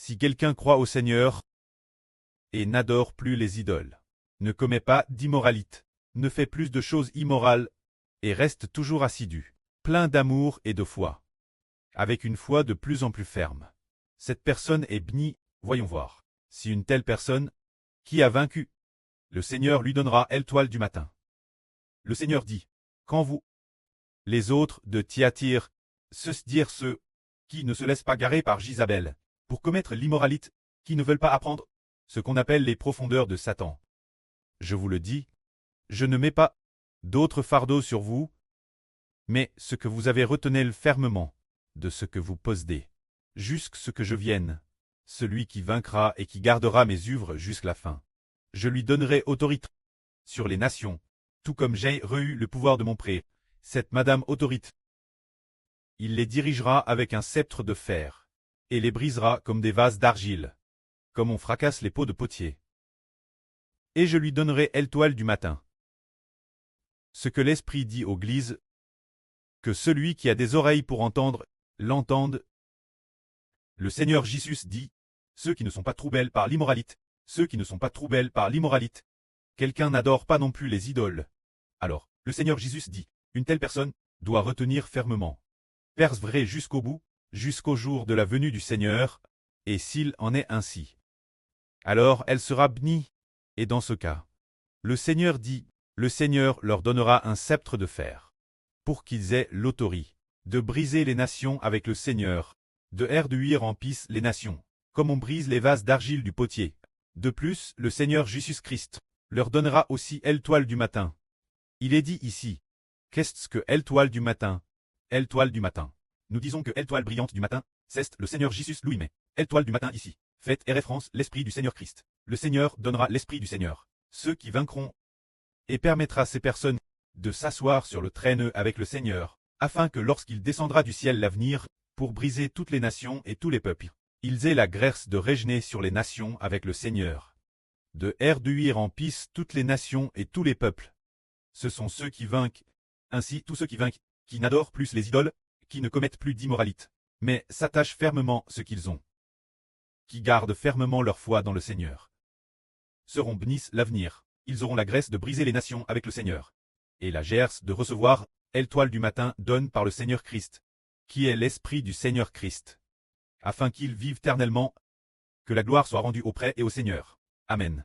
Si quelqu'un croit au Seigneur et n'adore plus les idoles, ne commet pas d'immoralité, ne fait plus de choses immorales et reste toujours assidu, plein d'amour et de foi, avec une foi de plus en plus ferme, cette personne est bénie. Voyons voir. Si une telle personne, qui a vaincu, le Seigneur lui donnera l'étoile du matin. Le Seigneur dit, quand vous, les autres de Thyatire, dire ceux qui ne se laissent pas garer par Jézabel, pour commettre l'immoralité, qui ne veulent pas apprendre ce qu'on appelle les profondeurs de Satan. Je vous le dis, je ne mets pas d'autres fardeaux sur vous, mais ce que vous avez retenez-le fermement, de ce que vous possédez, jusqu'à ce que je vienne. Celui qui vaincra et qui gardera mes œuvres jusqu'à la fin. Je lui donnerai autorité sur les nations, tout comme j'ai eu le pouvoir de mon pré, cette madame autorité. Il les dirigera avec un sceptre de fer, et les brisera comme des vases d'argile, comme on fracasse les pots de potier. Et je lui donnerai l'étoile du matin. Ce que l'Esprit dit aux églises, que celui qui a des oreilles pour entendre, l'entende. Le Seigneur Jésus dit, ceux qui ne sont pas troublés par l'immoralité, ceux qui ne sont pas troublés par l'immoralité. Quelqu'un n'adore pas non plus les idoles. Alors, le Seigneur Jésus dit, une telle personne doit retenir fermement, persévérer jusqu'au bout, jusqu'au jour de la venue du Seigneur, et s'il en est ainsi, alors elle sera bénie. Et dans ce cas, le Seigneur dit, le Seigneur leur donnera un sceptre de fer, pour qu'ils aient l'autorité de briser les nations avec le Seigneur, de réduire en pisse les nations, comme on brise les vases d'argile du potier. De plus, le Seigneur Jésus-Christ leur donnera aussi l'étoile du matin. Il est dit ici, qu'est-ce que l'étoile du matin? L'étoile du matin. Nous disons que l'étoile brillante du matin, c'est le Seigneur Jésus lui-même. L'étoile du matin ici, faites et référence l'Esprit du Seigneur Christ. Le Seigneur donnera l'Esprit du Seigneur, ceux qui vaincront, et permettra à ces personnes de s'asseoir sur le traîneau avec le Seigneur, afin que lorsqu'il descendra du ciel l'avenir, pour briser toutes les nations et tous les peuples, ils aient la grâce de régner sur les nations avec le Seigneur, de réduire en pisse toutes les nations et tous les peuples. Ce sont ceux qui vainquent, ainsi tous ceux qui vainquent, qui n'adorent plus les idoles, qui ne commettent plus d'immoralité, mais s'attachent fermement ce qu'ils ont, qui gardent fermement leur foi dans le Seigneur, seront bénis l'avenir, ils auront la grâce de briser les nations avec le Seigneur, et la grâce de recevoir l'étoile du matin donne par le Seigneur Christ, qui est l'Esprit du Seigneur Christ, afin qu'ils vivent éternellement, que la gloire soit rendue auprès et au Seigneur. Amen.